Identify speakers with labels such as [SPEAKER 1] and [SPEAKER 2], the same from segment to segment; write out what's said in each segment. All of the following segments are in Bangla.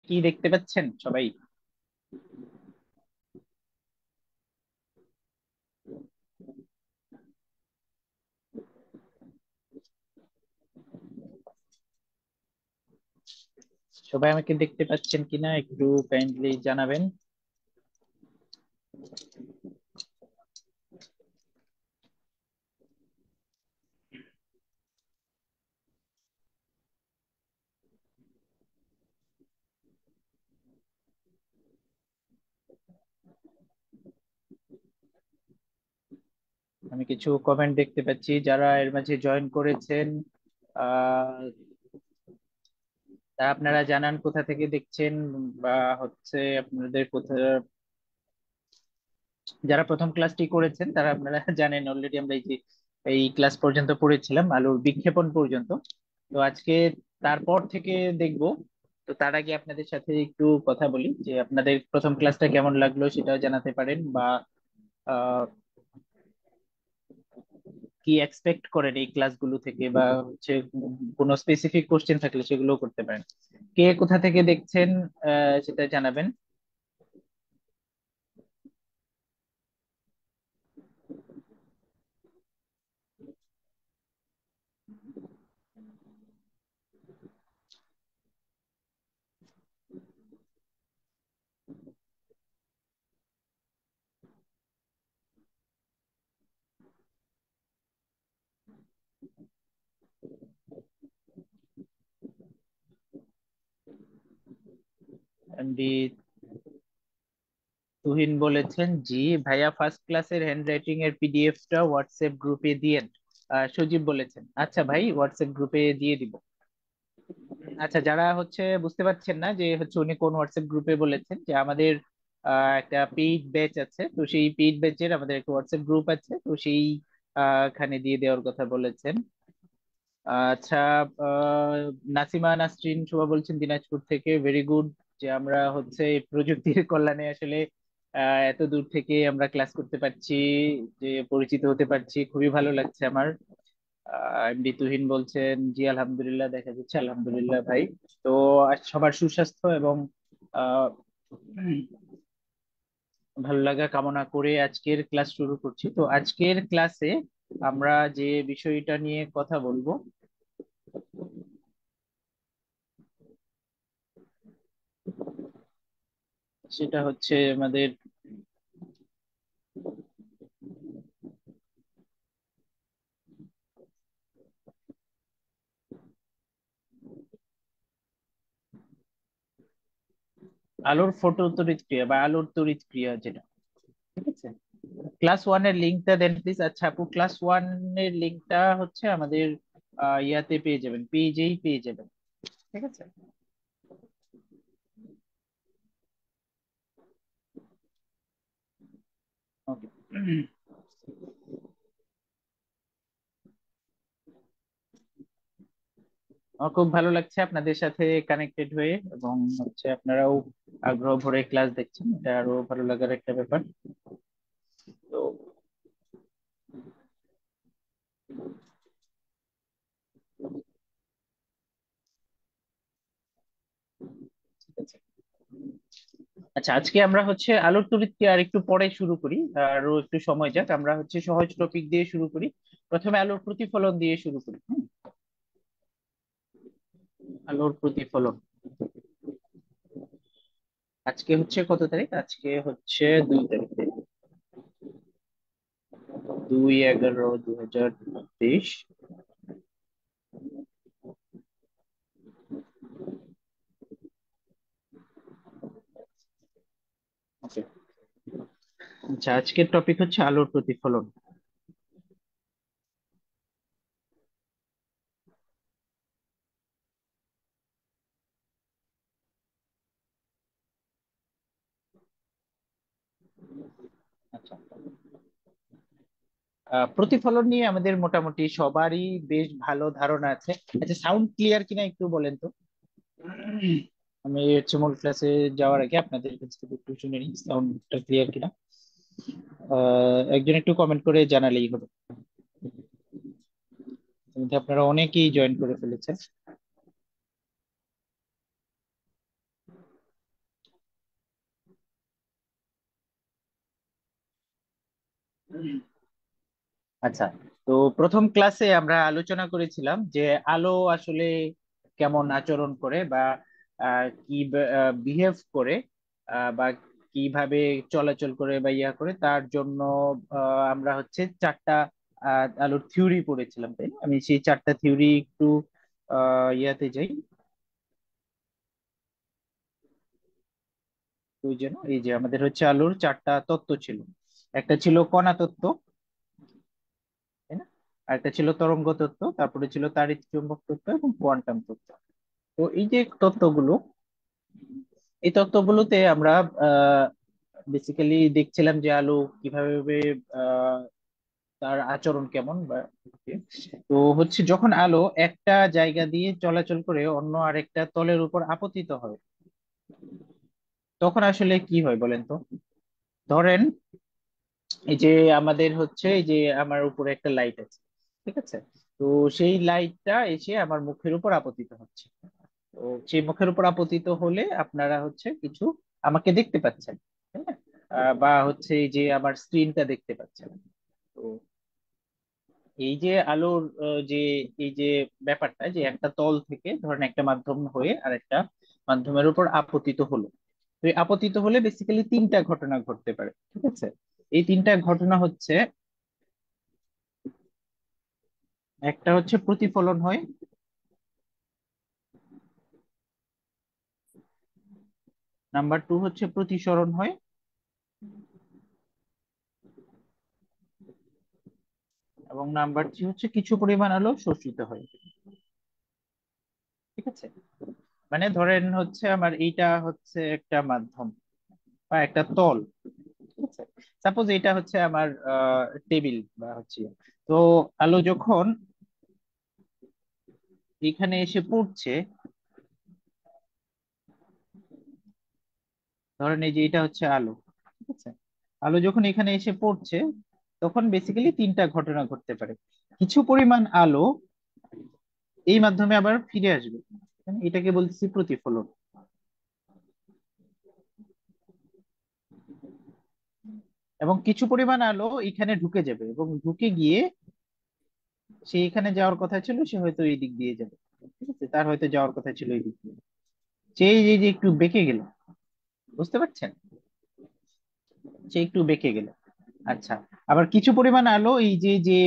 [SPEAKER 1] কি দেখতে পাচ্ছেন সবাই? সবাই আমাকে দেখতে পাচ্ছেন কিনা একটু কাইন্ডলি জানাবেন। আমি কিছু কমেন্ট দেখতে পাচ্ছি, যারা এর মাঝে জয়েন করেছেন আহ তা আপনারা জানান কোথা থেকে দেখছেন, বা হচ্ছে আপনাদের কোথা, যারা প্রথম ক্লাসটি করেছেন তারা আপনারা জানেন অলরেডি আমরা এই ক্লাস পর্যন্ত পড়েছিলাম, আলুর বিক্ষেপণ পর্যন্ত। তো আজকে তারপর থেকে দেখব। তো তার আগে আপনাদের সাথে একটু কথা বলি যে আপনাদের প্রথম ক্লাসটা কেমন লাগলো সেটাও জানাতে পারেন, বা আহ, কি এক্সপেক্ট করেন এই ক্লাসগুলো থেকে, বা হচ্ছে কোনো স্পেসিফিক কোশ্চেন থাকলে সেগুলো করতে পারেন। কে কোথা থেকে দেখছেন সেটা জানাবেন। এমডি তুহিন বলেছেন, জি ভাইয়া, ফার্স্ট ক্লাসের হ্যান্ডরাইটিং এর পিডিএফটা হোয়াটসঅ্যাপ গ্রুপে দিয়েন। সজীব বলেছেন, আচ্ছা ভাই, হোয়াটসঅ্যাপ গ্রুপে দিয়ে দিব। আচ্ছা, যারা হচ্ছে বুঝতে পারছেন না যে হচ্ছে উনি কোন হোয়াটসঅ্যাপ গ্রুপে বলেছেন, যে আমাদের একটা পেইড ব্যাচ আছে, তো সেই পেইড ব্যাচের আমাদের একটা হোয়াটসঅ্যাপ গ্রুপ আছে, তো সেই খানে দিয়ে দেওয়ার কথা বলেছেন। আচ্ছা, নাসিমা নাসরিন শুভা বলছেন দিনাজপুর থেকে, ভেরি গুড। যে আমরা হচ্ছে এই প্রযুক্তির কল্যাণে আসলে এত দূর থেকে আমরা ক্লাস করতে পারছি, যে পরিচিত হতে পারছি, খুবই ভালো লাগছে আমার। এমডি তুহিন বলছেন, জি আলহামদুলিল্লাহ, দেখা যাচ্ছে আলহামদুলিল্লাহ ভাই। তো আজ সবার সুস্বাস্থ্য এবং আহ ভালো লাগা কামনা করে আজকের ক্লাস শুরু করছি। তো আজকের ক্লাসে আমরা যে বিষয়টা নিয়ে কথা বলবো সেটা হচ্ছে আমাদের আলোর ফটো তড়িৎ ক্রিয়া বা আলোর তড়িৎ ক্রিয়া যেটা, ঠিক আছে। ক্লাস ওয়ান এর লিঙ্কটা দেন প্লিজ। আচ্ছা আপু, ক্লাস ওয়ান এর লিঙ্কটা হচ্ছে আমাদের ইয়াতে পেয়ে যাবেন, পেজেই পেয়ে যাবেন, ঠিক আছে। ওকে। আমার খুব ভালো লাগছে আপনাদের সাথে কানেক্টেড হয়ে, এবং হচ্ছে আপনারাও আগ্রহ ভরে ক্লাস দেখছেন, এটা আরো ভালো লাগার একটা ব্যাপার। তো ঠিক আছে। আচ্ছা, আজকে আমরা হচ্ছে আলোর তড়িৎকে আর একটু পরে শুরু করি, আরো একটু সময় যাক, আমরা হচ্ছে সহজ টপিক দিয়ে শুরু করি। প্রথমে আলোর প্রতিফলন দিয়ে শুরু করি। আলোর প্রতিফলন। আজকে হচ্ছে কত তারিখ? আজকে হচ্ছে 2 তারিখ। 2/11/2023। ওকে। আচ্ছা, আজকের টপিক হচ্ছে আলোর প্রতিফলন। আচ্ছা, প্রতিফলন নিয়ে আমাদের মোটামুটি সবারই বেশ ভালো ধারণা আছে। আচ্ছা, সাউন্ড ক্লিয়ার কিনা একটু বলেন তো। আমি হচ্ছে মূল ক্লাসে যাওয়ার আগে আপনাদের কাছ থেকে একটু শুনে নিই সাউন্ডটা ক্লিয়ার কিনা। একজন একটু কমেন্ট করে জানালেই হবে। কিন্তু আপনারা অনেকেই জয়েন করে ফেলেছেন। আচ্ছা, তো প্রথম ক্লাসে আমরা আলোচনা করেছিলাম যে আলো আসলে কেমন আচরণ করে বা কি বিহেভ করে, বা কিভাবে চলাচল করে বা ইয়া করে তার জন্য আমরা হচ্ছে চারটা আলোর থিওরি পড়েছিলাম, তাই না? আমি সেই চারটা থিওরি একটু ইয়াতে যাই। ওই জন্য এই যে আমাদের হচ্ছে আলোর চারটা তত্ত্ব ছিল। একটা ছিল কণা তত্ত্ব, তাই না? আর একটা ছিল তরঙ্গ তত্ত্ব, তারপরে ছিল তাড়িৎ চুম্বক তত্ত্ব এবং কোয়ান্টাম তত্ত্ব। তো এই যে তত্ত্বগুলো, এই তত্ত্বগুলোতে আমরা বেসিক্যালি দেখছিলাম যে আলো কিভাবে আহ, তার আচরণ কেমন বা তো হচ্ছে যখন আলো একটা জায়গা দিয়ে চলাচল করে অন্য আরেকটা তলের উপর আপতিত হয়, তখন আসলে কি হয় বলেন তো? ধরেন এই যে আমাদের হচ্ছে এই যে আমার উপরে একটা লাইট আছে, ঠিক আছে? তো সেই লাইটটা এসে আমার মুখের উপর আপতিত হচ্ছে। তো সেই মুখের উপর আপতিত হলে আপনারা হচ্ছে কিছু আমাকে দেখতে পাচ্ছেন, তাই না? বা হচ্ছে এই যে আমার স্ক্রিনটা দেখতে পাচ্ছেন। তো এই যে আলোর যে এই যে ব্যাপারটা যে একটা তল থেকে ধরেন একটা মাধ্যম হয়ে আর একটা মাধ্যমের উপর আপতিত হলো, তো এই আপতিত হলে বেসিক্যালি তিনটা ঘটনা ঘটতে পারে, ঠিক আছে? এই তিনটা ঘটনা হচ্ছে, একটা হচ্ছে প্রতিফলন হয়, নাম্বার টু হচ্ছে প্রতিসরণ হয়, এবং নাম্বার থ্রি হচ্ছে কিছু পরিমাণ আলো শোষিত হয়। ঠিক আছে, মানে ধরেন হচ্ছে আমার এইটা হচ্ছে একটা মাধ্যম বা একটা তল, ঠিক আছে? সাপোজ এটা হচ্ছে আমার টেবিল বা হচ্ছে, তো আলো যখন এখানে এসে পড়ছে, ধরেন এই যে এটা হচ্ছে আলো, ঠিক আছে? আলো যখন এখানে এসে পড়ছে, তখন বেসিক্যালি তিনটা ঘটনা ঘটতে পারে। কিছু পরিমাণ আলো এই মাধ্যমে আবার ফিরে আসবে, এটাকে বলছি প্রতিফলন। এবং কিছু পরিমাণ আলো এখানে ঢুকে যাবে এবং ঢুকে গিয়ে সে এখানে যাওয়ার কথা ছিল, সে হয়তো এই দিক দিয়ে যাবে, ঠিক আছে? তার হয়তো যাওয়ার কথা ছিল এই দিক দিয়ে, সে এই যে যে একটু বেঁকে গেল, বুঝতে পারছেন? সে একটু বেঁকে গেল। আচ্ছা, আবার কিছু পরিমাণ আলো এই যে যে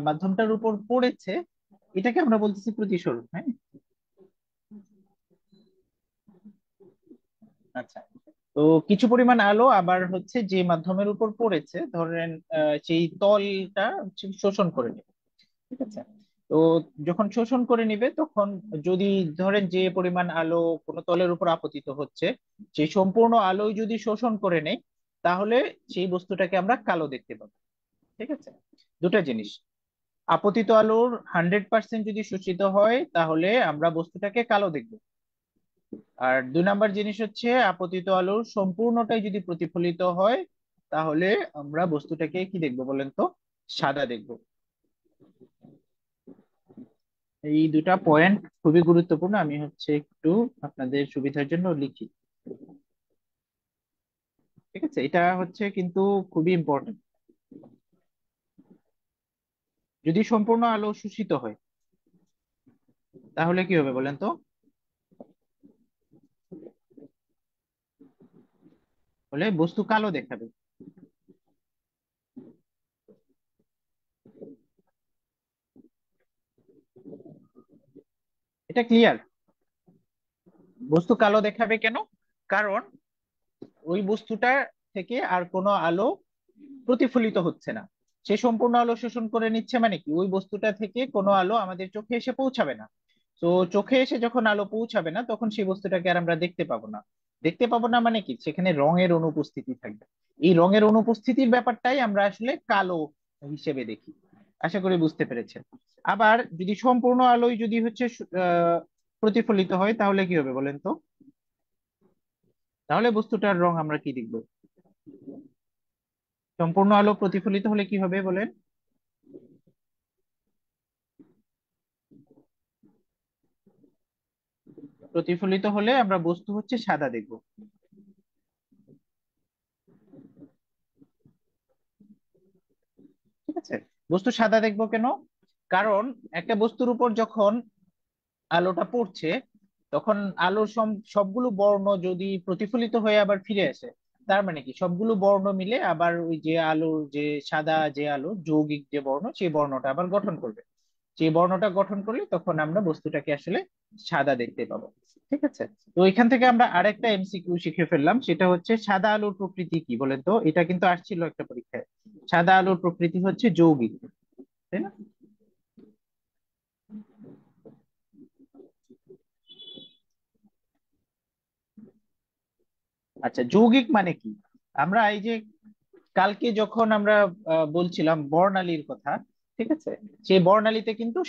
[SPEAKER 1] মাধ্যমটার উপর পড়েছে, এটাকে আমরা বলতেছি প্রতিসরণ, হ্যাঁ? আচ্ছা, তো কিছু পরিমাণ আলো আবার হচ্ছে যে মাধ্যমের উপর পড়েছে, ধরেন সেই তলটা হচ্ছে শোষণ করে নেবে, ঠিক আছে? তো যখন শোষণ করে নিবে তখন, যদি ধরেন যে পরিমাণ আলো কোনো তলের উপর আপতিত হচ্ছে, সেই সম্পূর্ণ আলোই যদি শোষণ করে নেয়, তাহলে সেই বস্তুটাকে আমরা কালো দেখতে পাবো, ঠিক আছে? দুটা জিনিস, আপতিত আলোর 100% যদি শোষিত হয় তাহলে আমরা বস্তুটাকে কালো দেখবো। আর দুই নাম্বার জিনিস হচ্ছে আপতিত আলোর সম্পূর্ণটাই যদি প্রতিফলিত হয়, তাহলে আমরা বস্তুটাকে কি দেখবো বলেন তো? সাদা দেখবো। এই দুটা পয়েন্ট খুবই গুরুত্বপূর্ণ, আমি হচ্ছে একটু আপনাদের সুবিধার জন্য লিখি, ঠিক আছে? এটা হচ্ছে কিন্তু খুবই ইম্পর্টেন্ট। যদি সম্পূর্ণ আলো শোষিত হয়, তাহলে কি হবে বলেন তো? বলে বস্তু কালো দেখাবে। এটা ক্লিয়ার? বস্তু কালো দেখাবে কেন? কারণ ওই বস্তুটা থেকে আর কোনো আলো প্রতিফলিত হচ্ছে না, সে সম্পূর্ণ আলো শোষণ করে নিচ্ছে, মানে কি ওই বস্তুটা থেকে কোনো আলো আমাদের চোখে এসে পৌঁছাবে না। তো চোখে এসে যখন আলো পৌঁছাবে না, তখন সেই বস্তুটাকে আর আমরা দেখতে পাবো না। দেখতে পাবো না মানে কি, সেখানে রঙের অনুপস্থিতি থাকবে। এই রঙের অনুপস্থিতির ব্যাপারটাই আমরা আসলে কালো হিসেবে দেখি। আশা করি বুঝতে পেরেছেন। আবার যদি সম্পূর্ণ আলোই যদি হচ্ছে প্রতিফলিত হয়, তাহলে কি হবে বলেন তো? তাহলে বস্তুটার রং আমরা কি দেখবো? সম্পূর্ণ আলো প্রতিফলিত হলে কি হবে বলেন? প্রতিফলিত হলে আমরা বস্তু হচ্ছে সাদা দেখব, ঠিক আছে? বস্তু সাদা দেখবো কেন? কারণ একটা বস্তুর উপর যখন আলোটা পড়ছে, তখন আলোর সবগুলো বর্ণ যদি প্রতিফলিত হয়ে আবার ফিরে আসে, তার মানে কি সবগুলো বর্ণ মিলে আবার ওই যে আলোর যে সাদা যে আলো যৌগিক যে বর্ণ সেই বর্ণটা আবার গঠন করবে। সেই বর্ণটা গঠন করলে তখন আমরা বস্তুটাকে আসলে সাদা দেখতে পাবো। ঠিক আছে। তো এখান থেকে আমরা আরেকটা এমসিকিউ শিখে ফেললাম, সেটা হচ্ছে সাদা আলোর প্রকৃতি কি বলেন তো? এটা কিন্তু আসছিল একটা পরীক্ষায়। সাদা আলোর প্রকৃতি হচ্ছে যৌগিক, তাই না? আচ্ছা, যৌগিক মানে কি? আমরা এই যে কালকে যখন আমরা বলছিলাম বর্ণালীর কথা, ঠিক আছে, সেই বর্ণালীতে কিন্তু